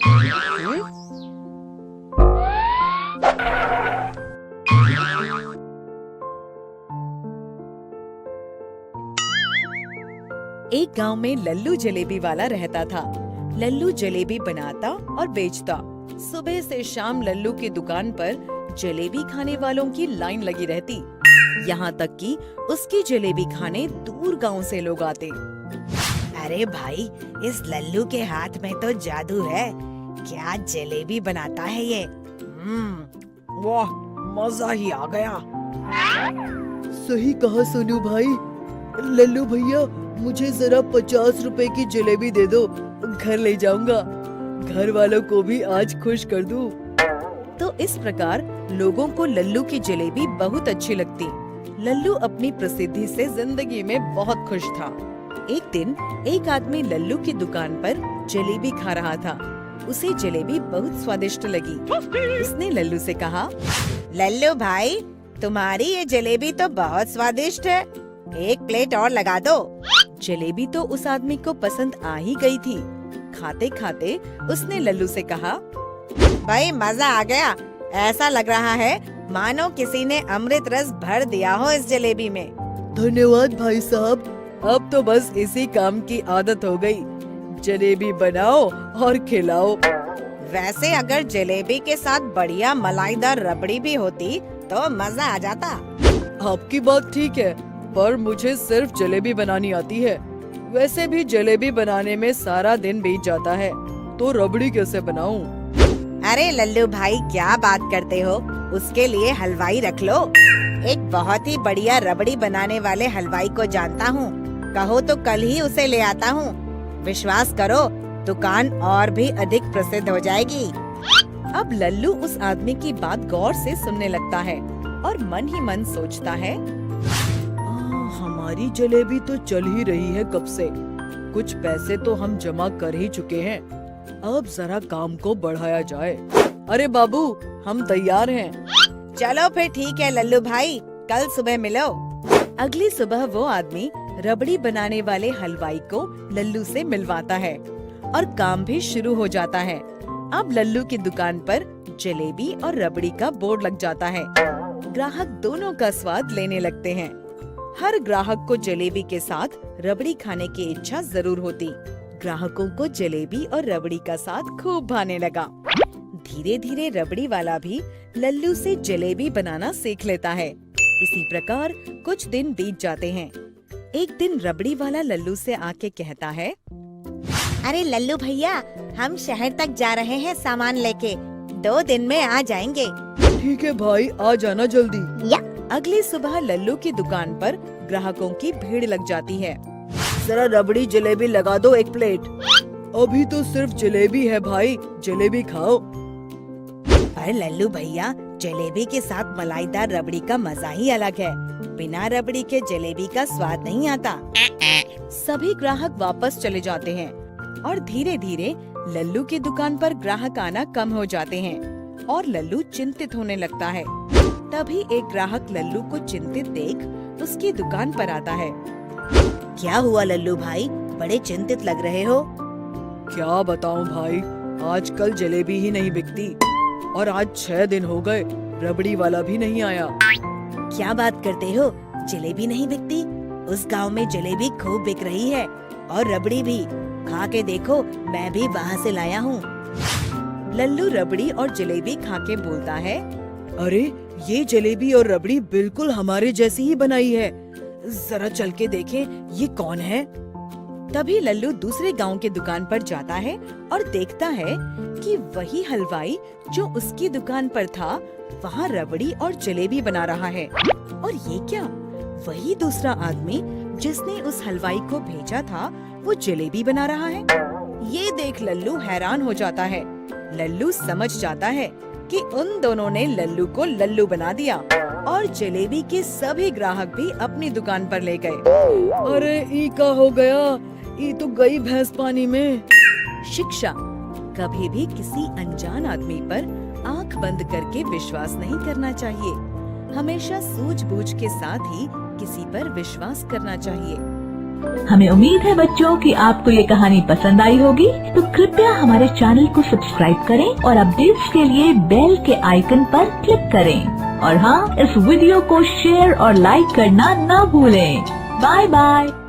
एक गांव में लल्लू जलेबी वाला रहता था। लल्लू जलेबी बनाता और बेचता। सुबह से शाम लल्लू की दुकान पर जलेबी खाने वालों की लाइन लगी रहती। यहाँ तक कि उसकी जलेबी खाने दूर गांव से लोग आते। अरे भाई, इस लल्लू के हाथ में तो जादू है। क्या जलेबी बनाता है ये। वाह, मजा ही आ गया। सही कहा सोनू भाई। लल्लू भैया, मुझे जरा 50 रुपए की जलेबी दे दो, घर ले जाऊंगा। घर वालों को भी आज खुश कर दूं। तो इस प्रकार लोगों को लल्लू की जलेबी बहुत अच्छी लगती। लल्लू अपनी प्रसिद्धि से जिंदगी में बहुत खुश था। एक दिन एक आदमी लल्लू की दुकान पर जलेबी खा रहा था। उसे जलेबी बहुत स्वादिष्ट लगी। उसने लल्लू से कहा, लल्लू भाई, तुम्हारी ये जलेबी तो बहुत स्वादिष्ट है। एक प्लेट और लगा दो। जलेबी तो उस आदमी को पसंद आ ही गई थी। खाते खाते उसने लल्लू से कहा, भाई मजा आ गया। ऐसा लग रहा है मानो किसी ने अमृत रस भर दिया हो इस जलेबी में। धन्यवाद भाई साहब। अब तो बस इसी काम की आदत हो गई। जलेबी बनाओ और खिलाओ। वैसे अगर जलेबी के साथ बढ़िया मलाईदार रबड़ी भी होती तो मजा आ जाता। आपकी बात ठीक है, पर मुझे सिर्फ जलेबी बनानी आती है। वैसे भी जलेबी बनाने में सारा दिन बीत जाता है, तो रबड़ी कैसे बनाऊं? अरे लल्लू भाई, क्या बात करते हो। उसके लिए हलवाई रख लो। एक बहुत ही बढ़िया रबड़ी बनाने वाले हलवाई को जानता हूँ। कहो तो कल ही उसे ले आता हूँ। विश्वास करो, दुकान और भी अधिक प्रसिद्ध हो जाएगी। अब लल्लू उस आदमी की बात गौर से सुनने लगता है और मन ही मन सोचता है, हमारी जलेबी तो चल ही रही है कब से। कुछ पैसे तो हम जमा कर ही चुके हैं। अब जरा काम को बढ़ाया जाए। अरे बाबू, हम तैयार हैं। चलो फिर ठीक है लल्लू भाई, कल सुबह मिलो। अगली सुबह वो आदमी रबड़ी बनाने वाले हलवाई को लल्लू से मिलवाता है और काम भी शुरू हो जाता है। अब लल्लू की दुकान पर जलेबी और रबड़ी का बोर्ड लग जाता है। ग्राहक दोनों का स्वाद लेने लगते हैं। हर ग्राहक को जलेबी के साथ रबड़ी खाने की इच्छा जरूर होती। ग्राहकों को जलेबी और रबड़ी का स्वाद खूब भाने लगा। धीरे धीरे रबड़ी वाला भी लल्लू से जलेबी बनाना सीख लेता है। इसी प्रकार कुछ दिन बीत जाते हैं। एक दिन रबड़ी वाला लल्लू से आके कहता है, अरे लल्लू भैया, हम शहर तक जा रहे हैं सामान लेके। 2 दिन में आ जाएंगे। ठीक है भाई, आ जाना जल्दी। अगली सुबह लल्लू की दुकान पर ग्राहकों की भीड़ लग जाती है। जरा रबड़ी जलेबी लगा दो 1 प्लेट। अभी तो सिर्फ जलेबी है भाई, जलेबी खाओ। पर लल्लू भैया, जलेबी के साथ मलाईदार रबड़ी का मजा ही अलग है। बिना रबड़ी के जलेबी का स्वाद नहीं आता। सभी ग्राहक वापस चले जाते हैं और धीरे धीरे लल्लू की दुकान पर ग्राहक आना कम हो जाते हैं और लल्लू चिंतित होने लगता है। तभी एक ग्राहक लल्लू को चिंतित देख उसकी दुकान पर आता है। क्या हुआ लल्लू भाई, बड़े चिंतित लग रहे हो। क्या बताऊं भाई, आजकल जलेबी ही नहीं बिकती और आज 6 दिन हो गए, रबड़ी वाला भी नहीं आया। क्या बात करते हो, जलेबी नहीं बिकती? उस गांव में जलेबी खूब बिक रही है और रबड़ी भी। खा के देखो, मैं भी वहाँ से लाया हूँ। लल्लू रबड़ी और जलेबी खा के बोलता है, अरे ये जलेबी और रबड़ी बिल्कुल हमारे जैसी ही बनाई है। जरा चल के देखें, ये कौन है? तभी लल्लू दूसरे गांव के दुकान पर जाता है और देखता है कि वही हलवाई जो उसकी दुकान पर था, वहाँ रबड़ी और जलेबी बना रहा है। और ये क्या, वही दूसरा आदमी जिसने उस हलवाई को भेजा था, वो जलेबी बना रहा है। ये देख लल्लू हैरान हो जाता है। लल्लू समझ जाता है कि उन दोनों ने लल्लू को लल्लू बना दिया और जलेबी के सभी ग्राहक भी अपनी दुकान पर ले गए। अरे ई का हो गया, ई तो गई भैंस पानी में। शिक्षा, कभी भी किसी अनजान आदमी पर आंख बंद करके विश्वास नहीं करना चाहिए। हमेशा सूझबूझ के साथ ही किसी पर विश्वास करना चाहिए। हमें उम्मीद है बच्चों कि आपको ये कहानी पसंद आई होगी, तो कृपया हमारे चैनल को सब्सक्राइब करें और अपडेट्स के लिए बेल के आइकन पर क्लिक करें। और हाँ, इस वीडियो को शेयर और लाइक करना ना भूलें। Bye bye.